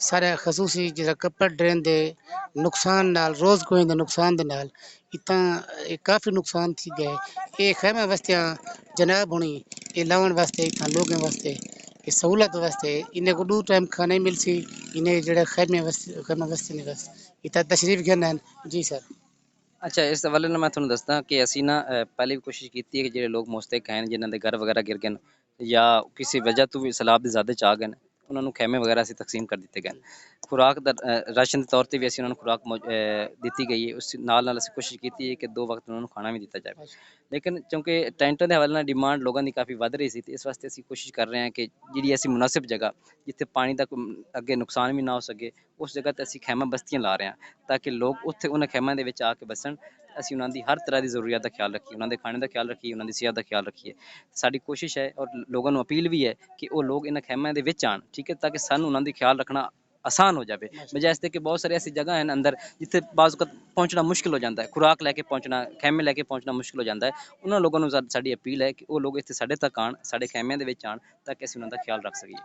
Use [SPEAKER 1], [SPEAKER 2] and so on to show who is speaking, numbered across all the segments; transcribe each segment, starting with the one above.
[SPEAKER 1] ਸਾਰੇ ਖਸੂਸੀ ਜਿਹੜਾ ਕੱਪੜ ਡਰੇਨ ਦੇ ਨੁਕਸਾਨ ਨਾਲ ਰੋਜ਼ ਕੋਈ ਦੇ ਨੁਕਸਾਨ ਦੇ ਨਾਲ ਇਤਾਂ ਇਹ ਕਾਫੀ ਨੁਕਸਾਨ ਥੀ ਗਏ ਇਹ ਖੈਮਾ ਵਸਤਿਆਂ ਜਨਾਬ ਹੁਣੀ ਇਹ ਲਾਉਣ ਵਾਸਤੇ ਇਤਾਂ ਲੋਕਾਂ ਵਾਸਤੇ ਇਹ ਸਹੂਲਤ ਵਾਸਤੇ ਇਨੇ ਕੋ ਦੋ ਟਾਈਮ ਖਾਣੇ ਮਿਲ ਸੀ ਇਨੇ ਜਿਹੜਾ ਖੈਮਾ ਵਸਤੇ ਨੇ ਬਸ ਇਤਾਂ ਤਸ਼ਰੀਫ ਗਏ ਜੀ ਸਰ।
[SPEAKER 2] ਅੱਛਾ, ਇਸ ਹਵਾਲੇ ਨਾਲ ਮੈਂ ਤੁਹਾਨੂੰ ਦੱਸਦਾ ਕਿ ਅਸੀਂ ਨਾ ਪਹਿਲੇ ਵੀ ਕੋਸ਼ਿਸ਼ ਕੀਤੀ ਹੈ ਕਿ ਜਿਹੜੇ ਲੋਕ ਮੁਸਤਹਿਕ ਹਨ, ਜਿਨ੍ਹਾਂ ਦੇ ਘਰ ਵਗੈਰਾ ਗਿਰ ਗਏ ਨੇ ਜਾਂ ਕਿਸੇ ਵਜ੍ਹਾ ਤੋਂ ਵੀ ਸੈਲਾਬ ਦੇ ਜ਼ਿਆਦਾ ਚ ਆ ਗਏ ਨੇ, ਉਹਨਾਂ ਨੂੰ ਖੈਮੇ ਵਗੈਰਾ ਅਸੀਂ ਤਕਸੀਮ ਕਰ ਦਿੱਤੇ ਗਏ ਨੇ। ਖੁਰਾਕ ਦਾ ਰਾਸ਼ਨ ਦੇ ਤੌਰ ਤੇ ਵੀ ਅਸੀਂ ਉਹਨਾਂ ਨੂੰ ਖੁਰਾਕ ਦਿੱਤੀ ਗਈ ਹੈ। ਉਸ ਨਾਲ ਅਸੀਂ ਕੋਸ਼ਿਸ਼ ਕੀਤੀ ਹੈ ਕਿ 2 ਵਕਤ ਉਹਨਾਂ ਨੂੰ ਖਾਣਾ ਵੀ ਦਿੱਤਾ ਜਾਵੇ। ਲੇਕਿਨ ਕਿਉਂਕਿ ਟੈਂਟਾਂ ਦੇ ਹਵਾਲੇ ਨਾਲ ਡਿਮਾਂਡ ਲੋਕਾਂ ਦੀ ਕਾਫੀ ਵੱਧ ਰਹੀ ਸੀ, ਤੇ ਇਸ ਵਾਸਤੇ ਅਸੀਂ ਕੋਸ਼ਿਸ਼ ਕਰ ਰਹੇ ਹਾਂ ਕਿ ਜਿਹੜੀ ਅਸੀਂ ਮੁਨਾਸਿਬ ਜਗ੍ਹਾ ਜਿੱਥੇ ਪਾਣੀ ਦਾ ਅੱਗੇ ਨੁਕਸਾਨ ਵੀ ਨਾ ਹੋ ਸਕੇ, ਉਸ ਜਗ੍ਹਾ ਤੇ ਅਸੀਂ ਖੈਮਾ ਬਸਤੀਆਂ ਲਾ ਰਹੇ ਹਾਂ ਤਾਂ ਕਿ ਲੋਕ ਉੱਥੇ ਉਹਨਾਂ ਖੈਮਿਆਂ ਦੇ ਵਿੱਚ ਆ ਕੇ ਬਸਣ। ਅਸੀਂ ਉਹਨਾਂ ਦੀ ਹਰ ਤਰ੍ਹਾਂ ਦੀ ਜ਼ਰੂਰੀਅਤ ਦਾ ਖਿਆਲ ਰੱਖੀਏ, ਉਹਨਾਂ ਦੇ ਖਾਣੇ ਦਾ ਖਿਆਲ ਰੱਖੀਏ, ਉਹਨਾਂ ਦੀ ਸਿਹਤ ਦਾ ਖਿਆਲ ਰੱਖੀਏ। ਸਾਡੀ ਕੋਸ਼ਿਸ਼ ਹੈ ਔਰ ਲੋਕਾਂ ਨੂੰ ਅਪੀਲ ਵੀ ਹੈ ਕਿ ਉਹ ਲੋਕ ਇਹਨਾਂ ਖੈਮਿਆਂ ਦੇ ਵਿੱਚ ਆਉਣ, ਠੀਕ ਹੈ, ਤਾਂ ਕਿ ਸਾਨੂੰ ਉਹਨਾਂ ਦੀ ਖਿਆਲ ਰੱਖਣਾ ਆਸਾਨ ਹੋ ਜਾਵੇ। ਬਜਾਏ ਇਸ ਦੇ ਕਿ ਬਹੁਤ ਸਾਰੇ ਐਸੀ ਜਗ੍ਹਾ ਹਨ ਅੰਦਰ ਜਿੱਥੇ ਬਾਜ਼ ਵਕਤ ਪਹੁੰਚਣਾ ਮੁਸ਼ਕਿਲ ਹੋ ਜਾਂਦਾ ਹੈ, ਖੁਰਾਕ ਲੈ ਕੇ ਪਹੁੰਚਣਾ, ਖੈਮੇ ਲੈ ਕੇ ਪਹੁੰਚਣਾ ਮੁਸ਼ਕਿਲ ਹੋ ਜਾਂਦਾ ਹੈ। ਉਹਨਾਂ ਲੋਕਾਂ ਨੂੰ ਸਾਡੀ ਅਪੀਲ ਹੈ ਕਿ ਉਹ ਲੋਕ ਇੱਥੇ ਸਾਡੇ ਤੱਕ ਆਉਣ, ਸਾਡੇ ਖੈਮਿਆਂ ਦੇ ਵਿੱਚ ਆਉਣ ਤਾਂ ਕਿ ਅਸੀਂ ਉਹਨਾਂ ਦਾ ਖਿਆਲ ਰੱਖ ਸਕੀਏ।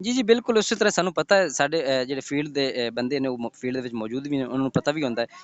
[SPEAKER 2] ਜੀ ਬਿਲਕੁਲ ਉਸੇ ਤਰ੍ਹਾਂ ਸਾਨੂੰ ਪਤਾ ਹੈ, ਸਾਡੇ ਜਿਹੜੇ ਫੀਲਡ ਦੇ ਬੰਦੇ ਨੇ ਉਹ ਫੀਲਡ ਦੇ ਵਿੱਚ ਮੌਜੂਦ ਵੀ ਨੇ, ਉਹਨਾਂ ਨੂੰ ਪਤਾ ਵੀ ਹੁੰਦਾ ਹੈ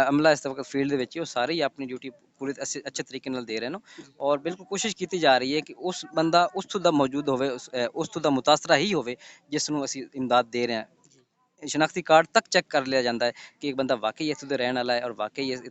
[SPEAKER 2] ਅਮਲਾ ਇਸ ਵਕਤ ਫੀਲਡ ਦੇ ਵਿੱਚ ਹੈ, ਉਹ ਸਾਰੇ ਹੀ ਆਪਣੀ ਡਿਊਟੀ ਪੂਰੇ ਅੱਛੇ ਤਰੀਕੇ ਨਾਲ ਦੇ ਰਹੇ ਨੇ ਔਰ ਬਿਲਕੁਲ ਕੋਸ਼ਿਸ਼ ਕੀਤੀ ਜਾ ਰਹੀ ਹੈ ਕਿ ਉਸ ਬੰਦਾ ਉਸ ਤੋਂ ਦਾ ਮੌਜੂਦ ਹੋਵੇ, ਉਸ ਤੋਂ ਦਾ ਮੁਤਾਸਰਾ ਹੀ ਹੋਵੇ ਜਿਸ ਨੂੰ ਅਸੀਂ ਇਮਦਾਦ ਦੇ ਰਹੇ ਹਾਂ। ਸ਼ਨਾਖਤੀ ਕਾਰਡ ਤੱਕ ਚੈੱਕ ਕਰ ਲਿਆ ਜਾਂਦਾ ਹੈ ਕਿ ਇੱਕ ਬੰਦਾ ਵਾਕਈ ਇੱਥੋਂ ਦਾ ਰਹਿਣ ਵਾਲਾ ਹੈ ਔਰ ਵਾਕਈ ਇਸ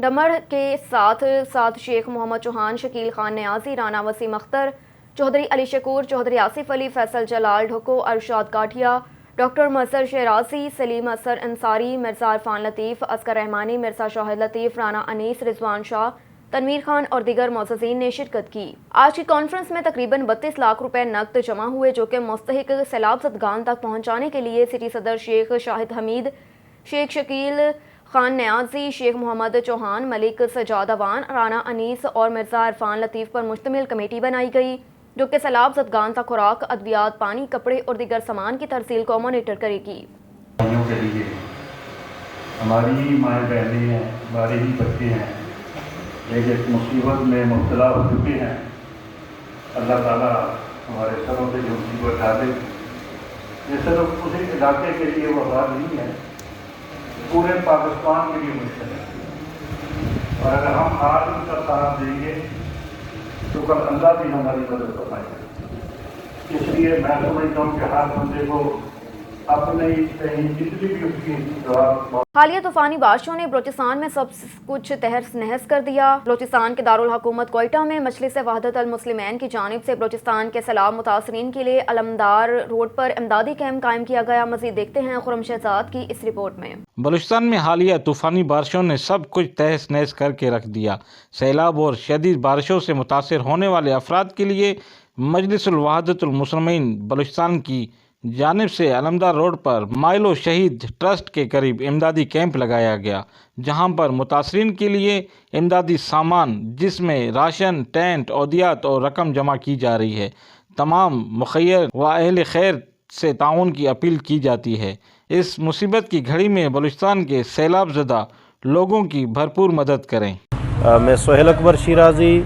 [SPEAKER 3] ڈمر کے ساتھ شیخ محمد چوہان، شکیل خان نیازی، رانا وسیم اختر، چودھری علی شکور، چودھری آصف علی، فیصل جلال ڈھکو، ارشاد کاٹھیا، ڈاکٹر مظہر شیرازی، سلیم اثر انصاری، مرزا عرفان لطیف، اصغر رحمانی، مرزا شاہد لطیف، رانا انیس، رضوان شاہ، تنویر خان اور دیگر معززین نے شرکت کی۔ آج کی کانفرنس میں تقریباً 32 لاکھ روپے نقد جمع ہوئے، جو کہ مستحق سیلاب زدگان تک پہنچانے کے لیے سٹی صدر شیخ شاہد حمید، شیخ شکیل خان نیازی، شیخ محمد چوہان، ملک سجاد اوان، رانا انیس اور مرزا عرفان لطیف پر مشتمل کمیٹی بنائی گئی، جو کہ سیلاب زدگان تک خوراک، ادویات، پانی، کپڑے اور دیگر سامان کی ترسیل کو مانیٹر کرے گی۔
[SPEAKER 4] کے لیے ہماری مائیں بہنیں ہیں، ہمارے ہی بچے ہیں، ایک مصیبت میں مبتلا ہو چکے ہیں۔ اللہ تعالیٰ ہمارے سروں پہ جو مصیبت ڈالے، یہ صرف اسی علاقے کے لیے وبال نہیں ہے، پورے پاکستان کے لیے مشکل ہے، اور اگر ہم آج ان کا ساتھ دیں گے تو کل اللہ بھی ہماری مدد فرمائے گا۔ اس لیے میں سمجھتا ہوں کہ ہر بندے کو اپنے جتنی بھی اس کی دعا۔
[SPEAKER 3] حالیہ طوفانی بارشوں نے بلوچستان میں سب کچھ تہس نہس کر دیا۔ بلوچستان کے دارالحکومت کوئٹہ میں مجلس وحدت المسلمین کی جانب سے بلوچستان کے سیلاب متاثرین کے لیے علمدار روڈ پر امدادی کیمپ قائم کیا گیا۔ مزید دیکھتے ہیں خرم شہزاد کی اس رپورٹ میں۔
[SPEAKER 5] بلوچستان میں حالیہ طوفانی بارشوں نے سب کچھ تہس نہس کر کے رکھ دیا۔ سیلاب اور شدید بارشوں سے متاثر ہونے والے افراد کے لیے مجلس الوحدت المسلمین بلوچستان کی جانب سے علمدار روڈ پر مائلو شہید ٹرسٹ کے قریب امدادی کیمپ لگایا گیا، جہاں پر متاثرین کے لیے امدادی سامان، جس میں راشن، ٹینٹ، عدیات اور رقم جمع کی جا رہی ہے۔ تمام مخیر و اہل خیر سے تعاون کی اپیل کی جاتی ہے۔ اس مصیبت کی گھڑی میں بلوچستان کے سیلاب زدہ لوگوں کی بھرپور مدد کریں۔
[SPEAKER 6] میں سہیل اکبر شیرازی،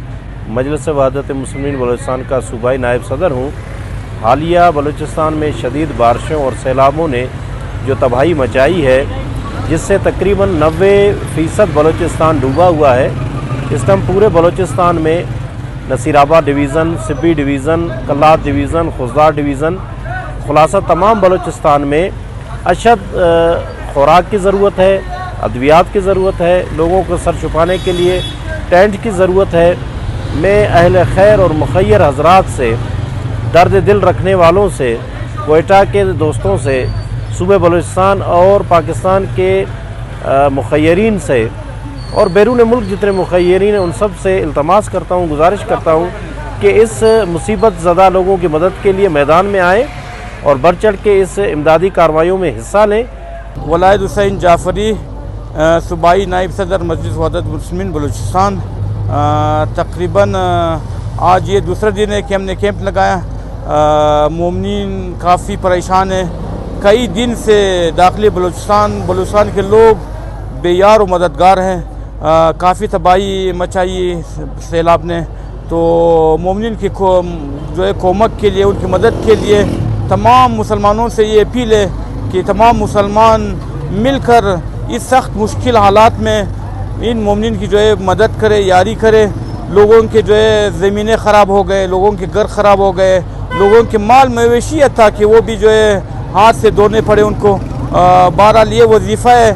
[SPEAKER 6] مجلس وحدت المسلمین بلوچستان کا صوبائی نائب صدر ہوں۔ حالیہ بلوچستان میں شدید بارشوں اور سیلابوں نے جو تباہی مچائی ہے، جس سے تقریباً 90% بلوچستان ڈوبا ہوا ہے۔ اس ٹائم پورے بلوچستان میں Nasirabad division, Sibi division, Kalat division, Khuzdar division, خلاصہ تمام بلوچستان میں اشد خوراک کی ضرورت ہے، ادویات کی ضرورت ہے، لوگوں کو سر چھپانے کے لیے ٹینٹ کی ضرورت ہے۔ میں اہل خیر اور مخیر حضرات سے، درد دل رکھنے والوں سے، کوئٹہ کے دوستوں سے، صوبہ بلوچستان اور پاکستان کے مخیرین سے اور بیرون ملک جتنے مخیرین ہیں، ان سب سے التماس کرتا ہوں، گزارش کرتا ہوں کہ اس مصیبت زدہ لوگوں کی مدد کے لیے میدان میں آئیں اور بڑھ چڑھ کے اس امدادی کارروائیوں میں حصہ لیں۔
[SPEAKER 7] ولائد حسین جعفری، صوبائی نائب صدر مجلس وحدت المسلمین بلوچستان۔ تقریباً آج یہ دوسرا دن ہے کہ ہم نے کیمپ لگایا۔ مومنین کافی پریشان ہیں، کئی دن سے داخلی بلوچستان کے لوگ بے یار و مددگار ہیں۔ کافی تباہی مچائی سیلاب نے، تو مومنین کی جو ہے کومک کے لیے، ان کی مدد کے لیے تمام مسلمانوں سے یہ اپیل ہے کہ تمام مسلمان مل کر اس سخت مشکل حالات میں ان مومنین کی جو ہے مدد کرے، یاری کرے۔ لوگوں کے جو ہے زمینیں خراب ہو گئے، لوگوں کے گھر خراب ہو گئے، لوگوں کے مال مویشیت تھا کہ وہ بھی جو ہے ہاتھ سے دھونے پڑے ان کو۔ بہرحال یہ وظیفہ ہے،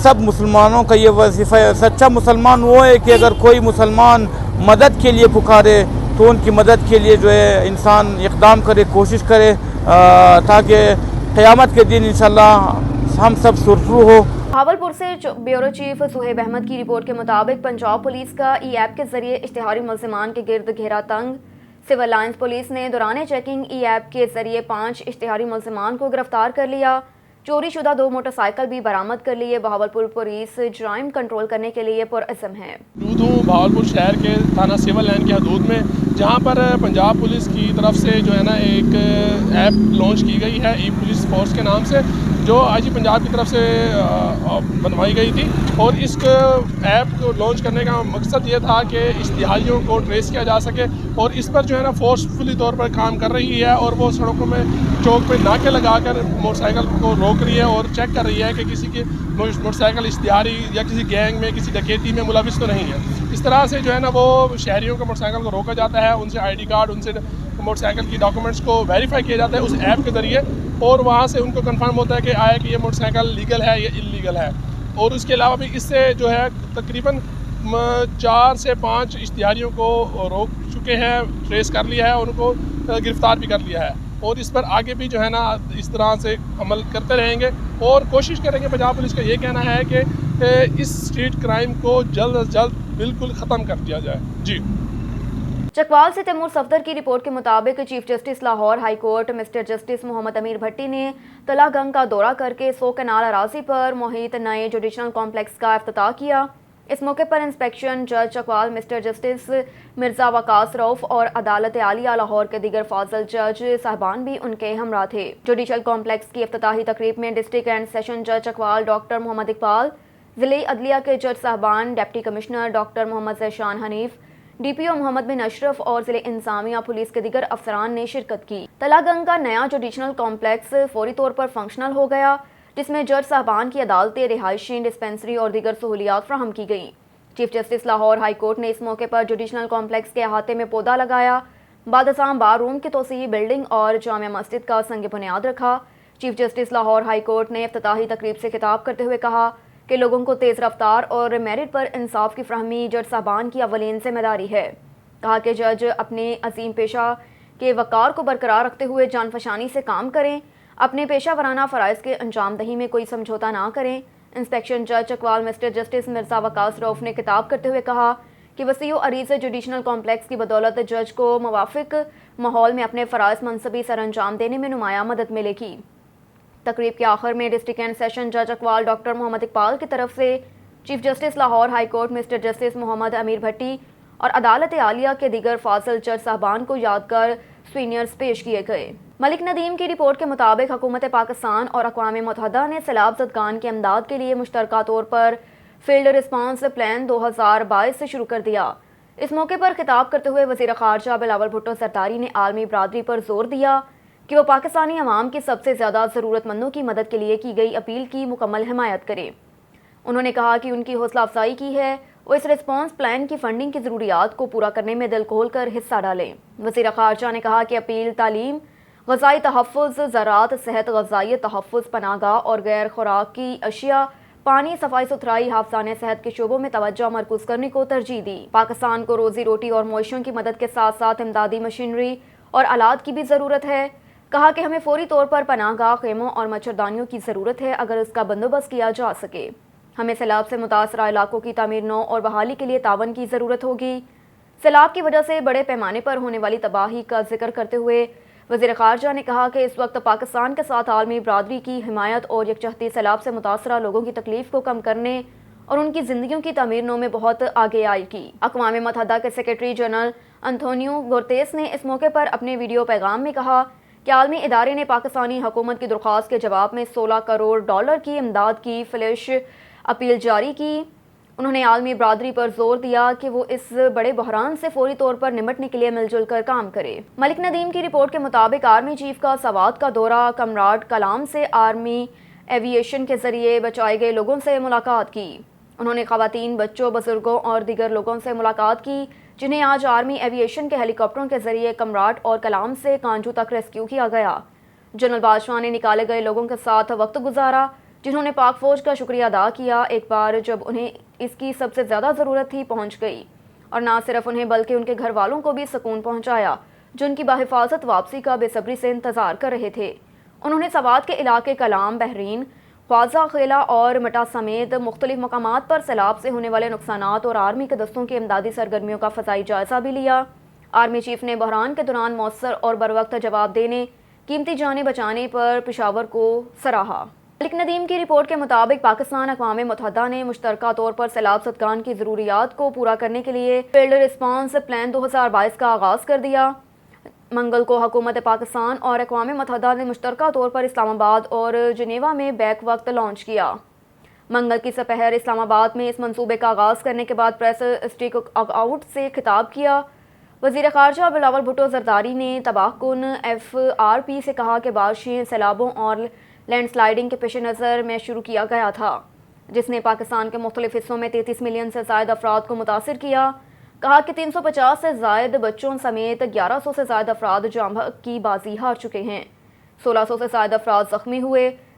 [SPEAKER 7] سب مسلمانوں کا یہ وظیفہ ہے۔ سچا مسلمان وہ ہے کہ اگر کوئی مسلمان مدد کے لیے پکارے تو ان کی مدد کے لیے جو ہے انسان اقدام کرے، کوشش کرے، تاکہ قیامت کے دن انشاءاللہ ہم سب سرخرو ہو۔
[SPEAKER 3] بھاولپور سے بیورو چیف صہیب احمد کی رپورٹ کے مطابق پنجاب پولیس کا ای ایپ کے ذریعے اشتہاری ملزمان کے گرد گھیرا تنگ۔ سول لائنز پولیس نے دوران چیکنگ ای ایپ کے ذریعے 5 اشتہاری ملزمان کو گرفتار کر لیا۔ چوری شدہ 2 موٹر سائیکل بھی برآمد کر لیے۔ بہاولپور پولیس جرائم کنٹرول کرنے کے لیے پرعزم ہے۔
[SPEAKER 8] موجود ہوں بہاولپور شہر کے تھانہ سول لائن کی حدود میں، جہاں پر پنجاب پولیس کی طرف سے جو ہے نا ایک ایپ لانچ کی گئی ہے ای پولیس فورس کے نام سے، جو آئی جی پنجاب کی طرف سے بنوائی گئی تھی۔ اور اس ایپ کو لانچ کرنے کا مقصد یہ تھا کہ اشتہاریوں کو ٹریس کیا جا سکے، اور اس پر جو ہے نا فورسفلی طور پر کام کر رہی ہے، اور وہ سڑکوں میں چوک پہ ناکے لگا کر موٹر سائیکل کو روک رہی ہے اور چیک کر رہی ہے کہ کسی کی موٹر سائیکل اشتہاری یا کسی گینگ میں، کسی ڈکیتی میں ملوث تو نہیں ہے۔ اس طرح سے جو ہے نا وہ شہریوں کو موٹر سائیکل کو روکا جاتا ہے، ان سے آئی ڈی کارڈ، ان سے موٹر سائیکل کی ڈاکومنٹس کو ویریفائی کیا جاتا ہے اس ایپ کے ذریعے، اور وہاں سے ان کو کنفرم ہوتا ہے کہ آیا کہ یہ موٹر سائیکل لیگل ہے یا انلیگل ہے۔ اور اس کے علاوہ بھی اس سے جو ہے تقریباً 4 سے 5 اشتہاریوں کو روک چکے ہیں، ٹریس کر لیا ہے، ان کو گرفتار بھی کر لیا ہے، اور اس پر آگے بھی جو ہے نا اس طرح سے عمل کرتے رہیں گے اور کوشش کریں گے۔ پنجاب پولیس کا یہ کہنا ہے کہ اس اسٹریٹ کرائم کو جلد از جلد بالکل ختم کر دیا جائے۔ جی
[SPEAKER 3] چکوال سے تیمور صفدر کی رپورٹ کے مطابق chief justice Lahore high court mister justice Muhammad Amir Bhatti نے تلا گنگ کا دورہ کر کے 100 کنال اراضی پر محیط نئے جوڈیشنل کمپلیکس کا افتتاح کیا۔ اس موقع پر انسپیکشن جج چکوال مسٹر جسٹس مرزا وقاص رؤف اور عدالت عالیہ لاہور کے دیگر فاضل جج صاحبان بھی ان کے ہمراہ تھے۔ جوڈیشل کمپلیکس کی افتتاحی تقریب میں ڈسٹرکٹ اینڈ سیشن جج چکوال ڈاکٹر محمد اقبال، ضلعی عدلیہ کے جج صاحبان، ڈپٹی کمشنر ڈاکٹر محمد ذیشان حنیف، ڈی پی او محمد بن اشرف اور ضلع انتظامیہ پولیس کے دیگر افسران نے شرکت کی۔ تلا گنگ کا نیا جوڈیشنل کمپلیکس فوری طور پر فنکشنل ہو گیا، جس میں جج صاحبان کی عدالتیں، رہائشی، ڈسپنسری اور دیگر سہولیات فراہم کی گئیں۔ Chief justice Lahore high court نے اس موقع پر جوڈیشنل کمپلیکس کے احاطے میں پودا لگایا، بعد ازاں بار روم کی توسیع، بلڈنگ اور جامع مسجد کا سنگ بنیاد رکھا۔ Chief justice Lahore high court نے افتتاحی تقریب سے خطاب کرتے ہوئے کہا کہ لوگوں کو تیز رفتار اور میرٹ پر انصاف کی فراہمی جج صاحبان کی اولین ذمہ داری ہے۔ کہا کہ جج اپنے عظیم پیشہ کے وقار کو برقرار رکھتے ہوئے جان فشانی سے کام کریں، اپنے پیشہ ورانہ فرائض کے انجام دہی میں کوئی سمجھوتا نہ کریں۔ انسپیکشن جج چکوال مسٹر جسٹس مرزا وقاص رؤف نے خطاب کرتے ہوئے کہا کہ وسیع و عریض جوڈیشنل کمپلیکس کی بدولت جج کو موافق ماحول میں اپنے فرائض منصبی سر انجام دینے میں نمایاں مدد ملے گی۔ تقریب کے آخر میں ڈسٹرکٹ اینڈ سیشن جج چکوال ڈاکٹر محمد اقبال کی طرف سے chief justice Lahore high court mister justice Muhammad Amir Bhatti اور عدالت عالیہ کے دیگر فاضل جج صاحبان کو یادگار سوینئرز پیش کیے گئے۔ ملک ندیم کی رپورٹ کے مطابق حکومت پاکستان اور اقوام متحدہ نے سیلاب زدگان کی امداد کے لیے مشترکہ طور پر فیلڈ رسپانس پلان 2022 سے شروع کر دیا۔ اس موقع پر خطاب کرتے ہوئے وزیر خارجہ بلاول بھٹو زرداری نے عالمی برادری پر زور دیا کہ وہ پاکستانی عوام کی سب سے زیادہ ضرورت مندوں کی مدد کے لیے کی گئی اپیل کی مکمل حمایت کرے۔ انہوں نے کہا کہ ان کی حوصلہ افزائی کی ہے وہ اس رسپانس پلان کی فنڈنگ کی ضروریات کو پورا کرنے میں دل کھول کر حصہ ڈالیں۔ وزیر خارجہ نے کہا کہ اپیل تعلیم، غذائی تحفظ، زراعت، صحت، غذائی تحفظ، پناہ گاہ اور غیر خوراکی اشیاء، پانی، صفائی ستھرائی، حافظانِ صحت کے شعبوں میں توجہ مرکوز کرنے کو ترجیح دی۔ پاکستان کو روزی روٹی اور معیشوں کی مدد کے ساتھ ساتھ امدادی مشینری اور آلات کی بھی ضرورت ہے۔ کہا کہ ہمیں فوری طور پر پناہ گاہ، خیموں اور مچھردانیوں کی ضرورت ہے اگر اس کا بندوبست کیا جا سکے۔ ہمیں سیلاب سے متاثرہ علاقوں کی تعمیر نو اور بحالی کے لیے تعاون کی ضرورت ہوگی۔ سیلاب کی وجہ سے بڑے پیمانے پر ہونے والی تباہی کا ذکر کرتے ہوئے وزیر خارجہ نے کہا کہ اس وقت پاکستان کے ساتھ عالمی برادری کی حمایت اور یکجہتی سیلاب سے متاثرہ لوگوں کی تکلیف کو کم کرنے اور ان کی زندگیوں کی تعمیر نو میں بہت آگے آئے گی۔ اقوام متحدہ کے سیکریٹری جنرل انتونیو گوتریس نے اس موقع پر اپنے ویڈیو پیغام میں کہا کہ عالمی ادارے نے پاکستانی حکومت کی درخواست کے جواب میں $16 کروڑ کی امداد کی فلیش اپیل جاری کی۔ انہوں نے عالمی برادری پر زور دیا کہ وہ اس بڑے بحران سے فوری طور پر نمٹنے کے لیے مل جل کر کام کرے۔ ملک ندیم کی رپورٹ کے مطابق آرمی چیف کا سوات کا دورہ، کمراڈ کلام سے آرمی ایوی ایشن کے ذریعے بچائے گئے لوگوں سے ملاقات کی۔ انہوں نے خواتین، بچوں، بزرگوں اور دیگر لوگوں سے ملاقات کی جنہیں آج آرمی ایوی ایشن کے ہیلی کاپٹروں کے ذریعے کمراڈ اور کلام سے کانجو تک ریسکیو کیا گیا۔ جنرل بادشاہ نے نکالے گئے لوگوں کے ساتھ وقت گزارا جنہوں نے پاک فوج کا شکریہ ادا کیا، ایک بار جب انہیں اس کی سب سے زیادہ ضرورت تھی پہنچ گئی، اور نہ صرف انہیں بلکہ ان کے گھر والوں کو بھی سکون پہنچایا جو ان کی بحفاظت واپسی کا بے صبری سے انتظار کر رہے تھے۔ انہوں نے سوات کے علاقے کلام، بحرین، خواجہ خیلہ اور مٹا سمیت مختلف مقامات پر سیلاب سے ہونے والے نقصانات اور آرمی کے دستوں کی امدادی سرگرمیوں کا فضائی جائزہ بھی لیا۔ آرمی چیف نے بحران کے دوران مؤثر اور بروقت جواب دینے، قیمتی جانیں بچانے پر پشاور کو سراہا۔ ملک ندیم کی رپورٹ کے مطابق پاکستان اقوام متحدہ نے مشترکہ طور پر سیلاب زدگان کی ضروریات کو پورا کرنے کے لیے فیلڈ رسپانس پلان 2022 کا آغاز کر دیا۔ منگل کو حکومت پاکستان اور اقوام متحدہ نے مشترکہ طور پر اسلام آباد اور جنیوا میں بیک وقت لانچ کیا۔ منگل کی سپہر اسلام آباد میں اس منصوبے کا آغاز کرنے کے بعد پریس اسٹیک آؤٹ سے خطاب کیا۔ وزیر خارجہ بلاول بھٹو زرداری نے تباہ کن FRP سے کہا کہ بارشیں، سیلابوں اور لینڈ سلائیڈنگ کے پیش نظر میں شروع کیا گیا تھا، جس نے پاکستان کے مختلف حصوں میں 33 ملین سے زائد افراد کو متاثر کیا۔ کہا کہ 350 سے زائد بچوں سمیت 1100 سے زائد افراد جان کی بازی ہار چکے ہیں، 1600 سے زائد افراد زخمی ہوئے،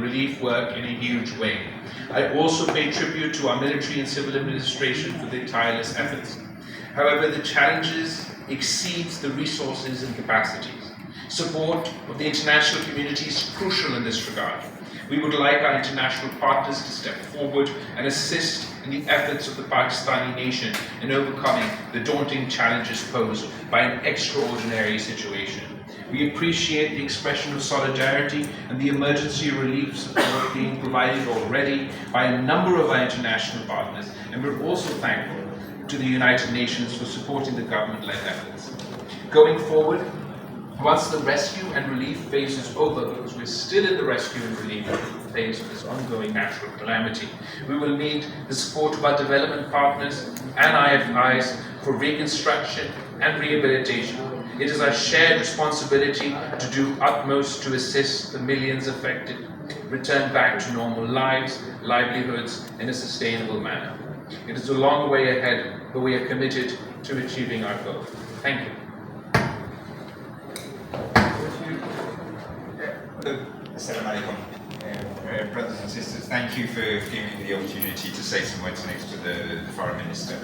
[SPEAKER 9] Relief work in a huge way. I also pay tribute to our military and civil administration for their tireless efforts. However, the challenges exceeds the resources and capacities. Support of the international community is crucial in this regard. We would like our international partners to step forward and assist in the efforts of the Pakistani nation in overcoming the daunting challenges posed by an extraordinary situation. We appreciate the expression of solidarity and the emergency relief support being provided already by a number of our international partners, and we're also thankful to the United Nations for supporting the government-led efforts. Going forward, once the rescue and relief phase is over, because we're still in the rescue and relief phase of this ongoing natural calamity, we will need the support of our development partners and IFIs for reconstruction and rehabilitation. It is our shared responsibility to do utmost to assist the millions affected return back to normal lives, livelihoods in a sustainable manner. It is a long way ahead, but we are committed to achieving our goal. Thank you.
[SPEAKER 10] Assalamu alaikum, brothers and sisters. Thank you for giving me the opportunity to say some words next to the Foreign Minister.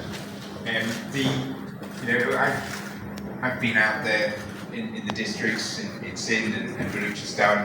[SPEAKER 10] I've been out there in the districts in Sindh and Balochistan.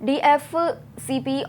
[SPEAKER 3] DFCP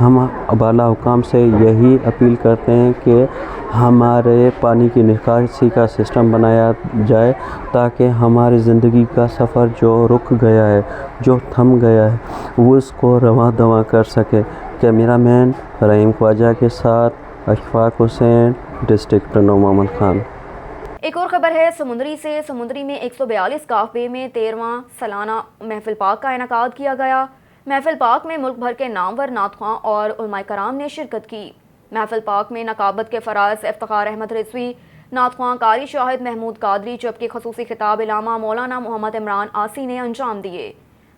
[SPEAKER 11] ہم بالا حکام سے یہی appeal کرتے ہیں کہ ہمارے پانی کی نکاسی کا سسٹم بنایا جائے تاکہ ہماری زندگی کا سفر جو رک گیا ہے، جو تھم گیا ہے، وہ اس کو رواں دواں کر سکے۔ کیمرہ مین رحیم خواجہ کے ساتھ اشفاق حسین، ڈسٹرکٹ ٹنڈو محمد خان۔
[SPEAKER 3] ایک اور خبر ہے سمندری سے۔ سمندری میں 142 کاف بے میں 13واں سالانہ محفل پاک کا انعقاد کیا گیا۔ محفل پاک میں ملک بھر کے نامور نعت خواں اور علماء کرام نے شرکت کی۔ محفل پاک میں نقابت کے فراز افتخار احمد رضوی، نعت خواں قاری شاہد محمود قادری، جبکہ خصوصی خطاب علامہ مولانا محمد عمران آسی نے انجام دیے۔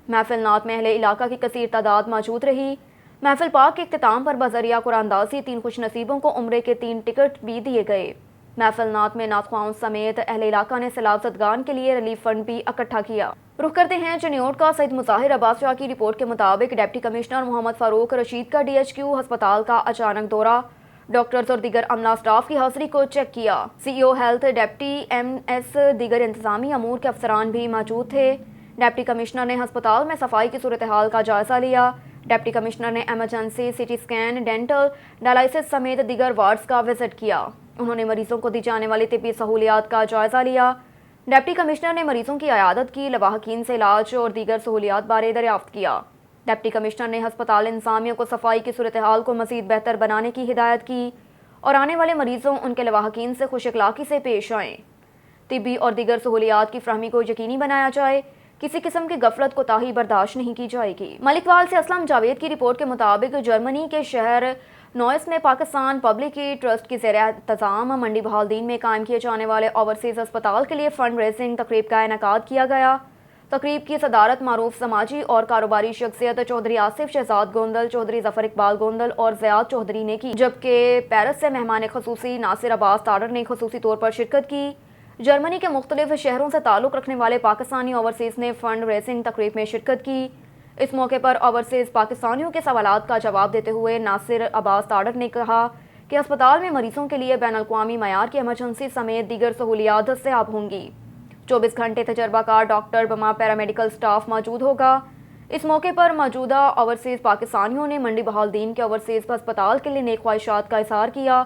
[SPEAKER 3] محفل نعت میں اہل علاقہ کی کثیر تعداد موجود رہی۔ محفل پاک کے اختتام پر بذریعہ قرآن اندازی 3 خوش نصیبوں کو عمرے کے 3 ٹکٹ بھی دیے گئے۔ محفل نعت میں نعت خواہوں سمیت اہل علاقہ نے سیلاب زدگان کے لیے ریلیف فنڈ بھی اکٹھا کیا۔ رخ کرتے ہیں چنیوٹ کا۔ سید مظاہر عباس شاہ کی رپورٹ کے مطابق ڈپٹی کمشنر محمد فاروق رشید کا DHQ ہسپتال کا اچانک دورہ، ڈاکٹرز اور دیگر عملہ اسٹاف کی حاضری کو چیک کیا۔ CEO ہیلتھ، ڈپٹی MS، دیگر انتظامی امور کے افسران بھی موجود تھے۔ ڈپٹی کمشنر نے ہسپتال میں صفائی کی صورتحال کا جائزہ لیا۔ ڈپٹی کمشنر نے ایمرجنسی، CT اسکین، ڈینٹل، ڈائلائسس سمیت دیگر وارڈز کا وزٹ کیا۔ انہوں نے مریضوں کو دی جانے والی طبی سہولیات کا جائزہ لیا۔ ڈپٹی کمشنر نے مریضوں کی عیادت کی، لواحقین سے علاج اور دیگر سہولیات بارے دریافت کیا۔ ڈپٹی کمشنر نے ہسپتال انتظامیہ کو صفائی کی صورتحال کو مزید بہتر بنانے کی ہدایت کی اور آنے والے مریضوں ان کے لواحقین سے خوش اخلاقی سے پیش آئیں۔ طبی اور دیگر سہولیات کی فراہمی کو یقینی بنایا جائے، کسی قسم کی غفلت کوتاہی برداشت نہیں کی جائے گی۔ ملک وال سے اسلم جاوید کی رپورٹ کے مطابق جرمنی کے شہر نوئس میں پاکستان پبلک ٹرسٹ کی زیر انتظام منڈی بہالدین میں قائم کیے جانے والے اوورسیز اسپتال کے لیے فنڈ ریزنگ تقریب کا انعقاد کیا گیا۔ تقریب کی صدارت معروف سماجی اور کاروباری شخصیت چودھری آصف شہزاد گوندل، چودھری ظفر اقبال گوندل اور زیاد چودھری نے کی، جبکہ پیرس سے مہمان خصوصی ناصر عباس تاڑر نے خصوصی طور پر شرکت کی۔ جرمنی کے مختلف شہروں سے تعلق رکھنے والے پاکستانی اوورسیز نے فنڈ ریزنگ تقریب میں شرکت کی۔ اس موقع پر اوورسیز پاکستانیوں کے سوالات کا جواب دیتے ہوئے ناصر عباس تاڑر نے کہا کہ اسپتال میں مریضوں کے لیے بین الاقوامی معیار کی ایمرجنسی سمیت دیگر سہولیات دستیاب ہوں گی۔ 24 گھنٹے تجربہ کار ڈاکٹر بما پیرامیڈیکل سٹاف موجود ہوگا۔ اس موقع پر موجودہ اوورسیز پاکستانیوں نے منڈی بہالدین کے اوورسیز ہسپتال کے لیے نیک خواہشات کا اظہار کیا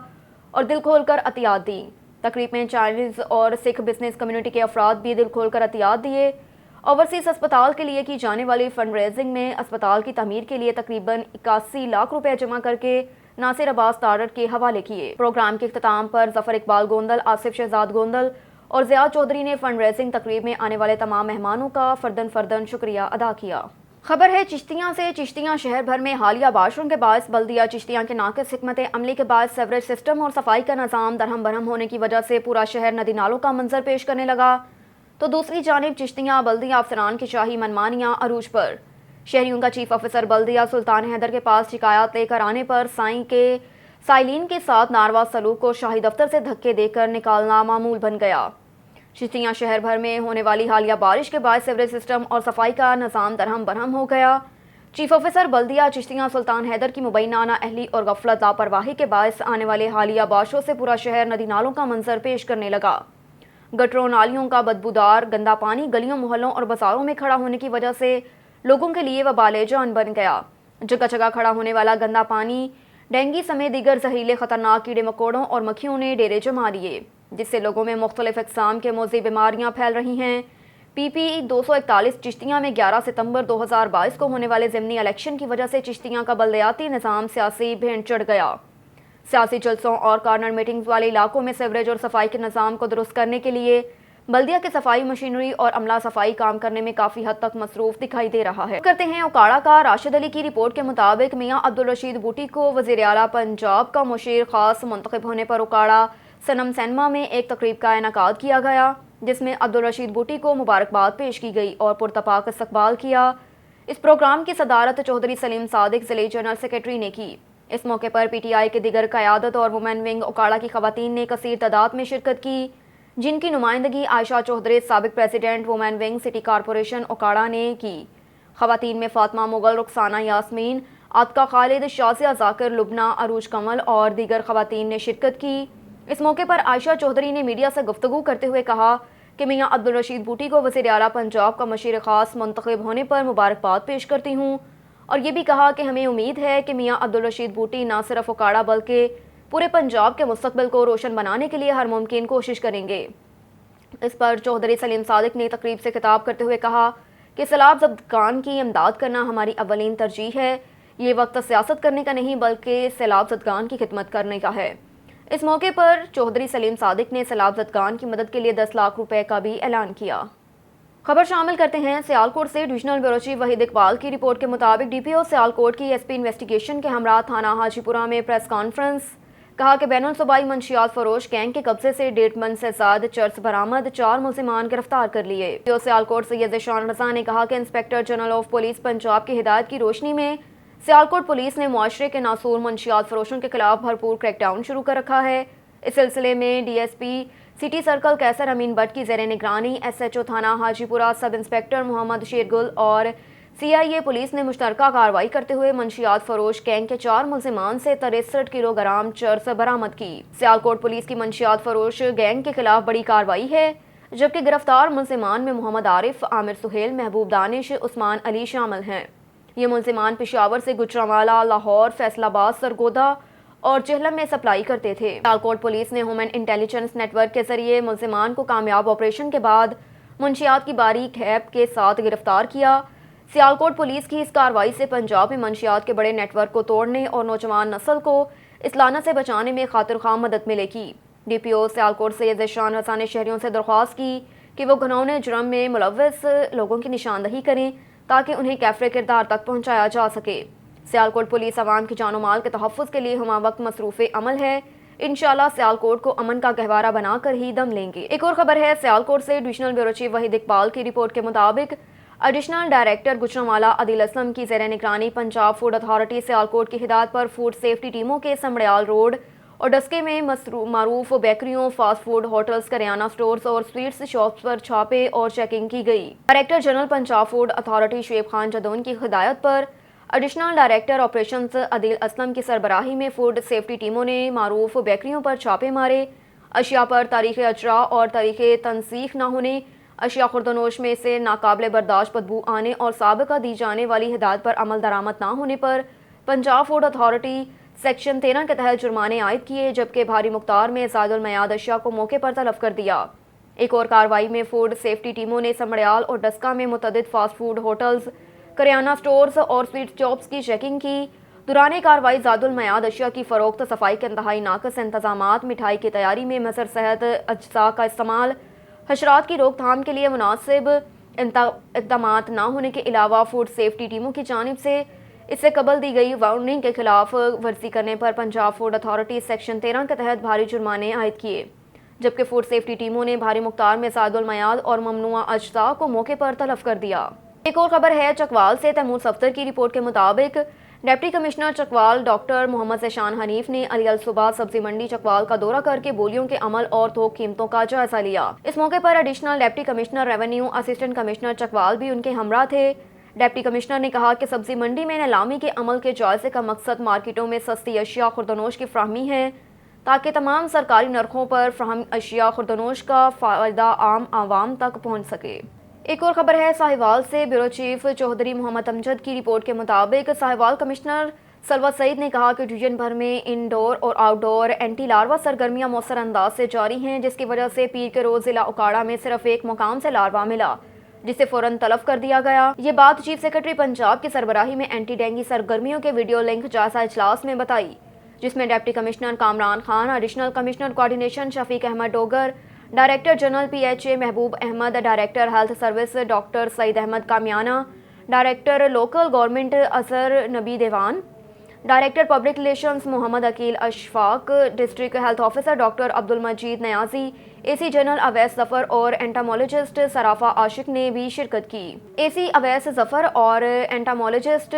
[SPEAKER 3] اور دل کھول کر عطیات دی۔ تقریب میں چائنیز اور سکھ بزنس کمیونٹی کے افراد بھی دل کھول کر عطیات دیے۔ اوورسیز اسپتال کے لیے کی جانے والی فنڈ ریزنگ میں اسپتال کی تعمیر کے لیے تقریباً 81 لاکھ روپے جمع کر کے ناصر عباس تاڑر کے حوالے کیے۔ پروگرام کے اختتام پر ظفر اقبال گوندل، آصف شہزاد گوندل اور زیاد چودھری نے فنڈ ریزنگ تقریب میں آنے والے تمام مہمانوں کا فرداً شکریہ ادا کیا۔ خبر ہے چشتیاں سے۔ چشتیاں شہر بھر میں حالیہ بارشوں کے باعث بلدیہ چشتیاں کے ناقص حکمت عملی کے باعث سیوریج سسٹم اور صفائی کا نظام درہم برہم ہونے کی وجہ سے پورا شہر ندی نالوں کا منظر پیش کرنے لگا، تو دوسری جانب چشتیاں بلدیہ افسران کی شاہی منمانیاں عروج پر۔ شہریوں کا چیف آفیسر بلدیہ سلطان حیدر کے پاس شکایات لے کر آنے پر سائلین کے ساتھ ناروا سلوک کو شاہی دفتر سے دھکے دے کر نکالنا معمول بن گیا۔ چشتیاں شہر بھر میں ہونے والی حالیہ بارش کے باعث سیوریج سسٹم اور صفائی کا نظام درہم برہم ہو گیا۔ چیف آفیسر بلدیہ چشتیاں سلطان حیدر کی مبینہ نااہلی اور غفلت لاپرواہی کے باعث آنے والے حالیہ بارشوں سے پورا شہر ندی نالوں کا منظر پیش کرنے لگا۔ گٹروں نالیوں کا بدبودار گندا پانی گلیوں محلوں اور بازاروں میں کھڑا ہونے کی وجہ سے لوگوں کے لیے وبال جان بن گیا۔ جگہ جگہ کھڑا ہونے والا گندا پانی ڈینگی سمیت دیگر زہریلے خطرناک کیڑے مکوڑوں اور مکھیوں نے ڈیرے جما لیے، جس سے لوگوں میں مختلف اقسام کے موذی بیماریاں پھیل رہی ہیں۔ PP 241 چشتیاں میں 11 ستمبر 2022 کو ہونے والے ضمنی الیکشن کی وجہ سے چشتیاں کا بلدیاتی نظام سیاسی بھینٹ چڑھ گیا۔ سیاسی جلسوں اور کارنر میٹنگز والے علاقوں میں سیوریج اور صفائی کے نظام کو درست کرنے کے لیے بلدیہ کے صفائی مشینری اور عملہ صفائی کام کرنے میں کافی حد تک مصروف دکھائی دے رہا ہے۔ کرتے ہیں اوکاڑا کا۔ راشد علی کی رپورٹ کے مطابق میاں عبدالرشید بوٹی کو وزیر اعلیٰ پنجاب کا مشیر خاص منتخب ہونے پر اوکاڑا سنم سینما میں ایک تقریب کا انعقاد کیا گیا، جس میں عبدالرشید بوٹی کو مبارکباد پیش کی گئی اور پرتپاک استقبال کیا۔ اس پروگرام کی صدارت چودھری سلیم صادق ضلعی جنرل سیکرٹری نے کی۔ اس موقع پر PTI کے دیگر قیادت اور وومن ونگ اوکاڑا کی خواتین نے کثیر تعداد میں شرکت کی، جن کی نمائندگی عائشہ چودھری سابق president women wing city corporation Okara نے کی۔ خواتین میں فاطمہ مغل، رخسانہ یاسمین، عاتقہ خالد، شازیہ ذاکر، لبنہ عروج کمل اور دیگر خواتین نے شرکت کی۔ اس موقع پر عائشہ چودھری نے میڈیا سے گفتگو کرتے ہوئے کہا کہ میاں عبدالرشید بوٹی کو وزیر اعلیٰ پنجاب کا مشیر خاص منتخب ہونے پر مبارکباد پیش کرتی ہوں اور یہ بھی کہا کہ ہمیں امید ہے کہ میاں عبدالرشید بھٹی نہ صرف اکاڑا بلکہ پورے پنجاب کے مستقبل کو روشن بنانے کے لیے ہر ممکن کوشش کریں گے۔ اس پر چوہدری سلیم صادق نے تقریب سے خطاب کرتے ہوئے کہا کہ سیلاب زدگان کی امداد کرنا ہماری اولین ترجیح ہے۔ یہ وقت سیاست کرنے کا نہیں بلکہ سیلاب زدگان کی خدمت کرنے کا ہے۔ اس موقع پر چوہدری سلیم صادق نے سیلاب زدگان کی مدد کے لیے 10 لاکھ روپے کا بھی اعلان کیا۔ خبر شامل کرتے ہیں سیالکوٹ سے۔ Divisional bureau chief Waheed Iqbal کی رپورٹ کے مطابق ڈی پی او سیالکوٹ کی ایس پی انویسٹیگیشن کے ہمراہ تھانہ حاجی پورہ میں پریس کانفرنس، کہا کہ بین الصوبائی منشیات فروش گینگ کے قبضے سے 1.5 من سے زائد چرس برآمد، 4 ملزمان گرفتار کر لیے۔ ڈی پی او سیالکوٹ سید ذیشان رضا نے کہا کہ inspector general of police Punjab کی ہدایت کی روشنی میں سیالکوٹ پولیس نے معاشرے کے ناسور منشیات فروشوں کے خلاف بھرپور کریک ڈاؤن شروع کر رکھا ہے۔ اس سلسلے میں D S P city circle کیسر امین بٹ کی زیر نگرانی ایس ایچ او تھانہ حاجی پورہ سب انسپکٹر محمد شیرگل اور سی آئی اے پولیس نے مشترکہ کارروائی کرتے ہوئے منشیات فروش گینگ کے 4 ملزمان سے 63 کلو گرام چرس برآمد کی۔ سیالکوٹ پولیس کی منشیات فروش گینگ کے خلاف بڑی کارروائی ہے، جبکہ گرفتار ملزمان میں محمد عارف، عامر سہیل، محبوب دانش، عثمان علی شامل ہیں۔ یہ ملزمان پشاور سے گجرانوالہ، لاہور، فیصل آباد، سرگودا اور جہلم میں سپلائی کرتے تھے۔ سیالکوٹ پولیس نے ہیومن انٹیلیجنس نیٹ ورک کے ذریعے ملزمان کو کامیاب آپریشن کے بعد منشیات کی باریک ہیپ کے ساتھ گرفتار کیا۔ سیالکوٹ پولیس کی اس کارروائی سے پنجاب میں منشیات کے بڑے نیٹ ورک کو توڑنے اور نوجوان نسل کو اس لعنت سے بچانے میں خاطر خواہ مدد ملے گی۔ ڈی پی او سیالکوٹ سید ذیشان رضا نے شہریوں سے درخواست کی کہ وہ گھنونے جرم میں ملوث لوگوں کی نشاندہی کریں تاکہ انہیں کیفر کردار تک پہنچایا جا سکے۔ سیالکوٹ پولیس عوام کی جان و مال کے تحفظ کے لیے ہمہ وقت مصروف عمل ہے۔ انشاءاللہ سیالکوٹ کو امن کا گہوارہ بنا کر ہی دم لیں گے۔ ایک اور خبر ہے سیالکوٹ سے۔ Divisional bureau chief Waheed Iqbal کی رپورٹ کے مطابق ایڈیشنل ڈائریکٹر گجرانوالہ عادل اسلم کی زیر نگرانی پنجاب فوڈ اتھارٹی سیالکوٹ کی ہدایت پر فوڈ سیفٹی ٹیموں کے سمڑیال روڈ اور ڈسکے میں معروف بیکریوں، فاسٹ فوڈ ہوٹلز، کریانہ سٹورز اور سویٹس شاپس پر چھاپے اور چیکنگ کی گئی۔ Director general Punjab food authority Shoaib Khan Jadoon کی ہدایت پر ایڈیشنل ڈائریکٹر آپریشنز عادل اسلم کی سربراہی میں فوڈ سیفٹی ٹیموں نے معروف بیکریوں پر چھاپے مارے۔ اشیاء پر تاریخ اجرا اور تاریخ تنسیخ نہ ہونے، اشیاء خوردنوش میں سے ناقابل برداشت بدبو آنے اور سابقہ دی جانے والی ہدایت پر عمل درآمد نہ ہونے پر پنجاب فوڈ اتھارٹی سیکشن 13 کے تحت جرمانے عائد کیے، جبکہ بھاری مقدار میں زائد المیعاد اشیاء کو موقع پر تلف کر دیا۔ ایک اور کارروائی میں فوڈ سیفٹی ٹیموں نے سمڑیال اور ڈسکا میں متعدد فاسٹ فوڈ ہوٹلز، کریانہ سٹورز اور سویٹ شاپس کی چیکنگ کی۔ دوران کارروائی زائد المیعاد اشیاء کی فروخت، صفائی کے انتہائی ناقص انتظامات، مٹھائی کی تیاری میں مضر صحت اجزاء کا استعمال، حشرات کی روک تھام کے لیے مناسب اقدامات نہ ہونے کے علاوہ فوڈ سیفٹی ٹیموں کی جانب سے اس سے قبل دی گئی وارننگ کے خلاف ورزی کرنے پر پنجاب فوڈ اتھارٹی سیکشن 13 کے تحت بھاری جرمانے عائد کیے، جبکہ فوڈ سیفٹی ٹیموں نے بھاری مقدار میں زائد المیعاد اور ممنوعہ اجزاء کو موقع پر تلف کر دیا۔ ایک اور خبر ہے چکوال سے۔ تیمور صفدر کی رپورٹ کے مطابق ڈپٹی کمشنر چکوال ڈاکٹر محمد ذیشان حنیف نے علی الصبح سبزی منڈی چکوال کا دورہ کر کے بولیوں کے عمل اور تھوک قیمتوں کا جائزہ لیا۔ اس موقع پر additional deputy commissioner revenue assistant commissioner Chakwal بھی ان کے ہمراہ تھے۔ ڈپٹی کمشنر نے کہا کہ سبزی منڈی میں نیلامی کے عمل کے جائزے کا مقصد مارکیٹوں میں سستی اشیاء خوردنوش کی فراہمی ہے تاکہ تمام سرکاری نرخوں پر فراہم اشیاء خوردنوش کا فائدہ عام عوام تک پہنچ سکے۔ ایک اور خبر ہے ساہیوال سے۔ بیورو چیف چوہدری محمد امجد کی رپورٹ کے مطابق ساہیوال کمشنر سلوت سعید نے کہا کہ ڈویژن بھر میں انڈور اور آؤٹ ڈور اینٹی لاروا سرگرمیاں مؤثر انداز سے جاری ہیں، جس کی وجہ سے پیر کے روز ضلع اکاڑا میں صرف ایک مقام سے لاروا ملا، جسے فوراً تلف کر دیا گیا۔ یہ بات چیف سیکرٹری پنجاب کی سربراہی میں اینٹی ڈینگی سرگرمیوں کے ویڈیو لنک جائزہ اجلاس میں بتائی، جس میں deputy commissioner Kamran Khan, additional commissioner coordination Shafiq Ahmed Dogar, director general P H A Mehboob Ahmed, director health service doctor Saeed Ahmed Kamiana, director local government Azhar Nabi Diwan, director public relations Muhammad Aqeel Ashfaq, district health officer doctor Abdul Majeed Niazi, A C general Awais Zafar اور entomologist صارفہ عاشق نے بھی شرکت کی۔ اے سی اویس ظفر اور اینٹامولوجسٹ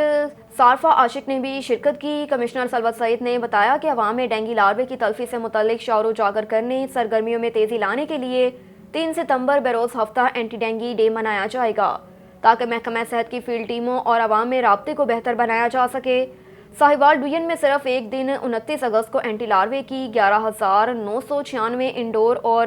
[SPEAKER 3] صارفہ عاشق نے بھی شرکت کی۔ کمشنر سلوت سعید نے بتایا کہ عوام میں ڈینگی لاروے کی تلفی سے متعلق شعور اجاگر کرنے، سرگرمیوں میں تیزی لانے کے لیے 3 ستمبر بروز ہفتہ اینٹی ڈینگی ڈے منایا جائے گا تاکہ محکمہ صحت کی فیلڈ ٹیموں اور عوام میں رابطے کو بہتر بنایا جا سکے۔ ساہیوال ڈویژن میں صرف ایک دن 29 اگست کو اینٹی لاروے کی 11,996 انڈور اور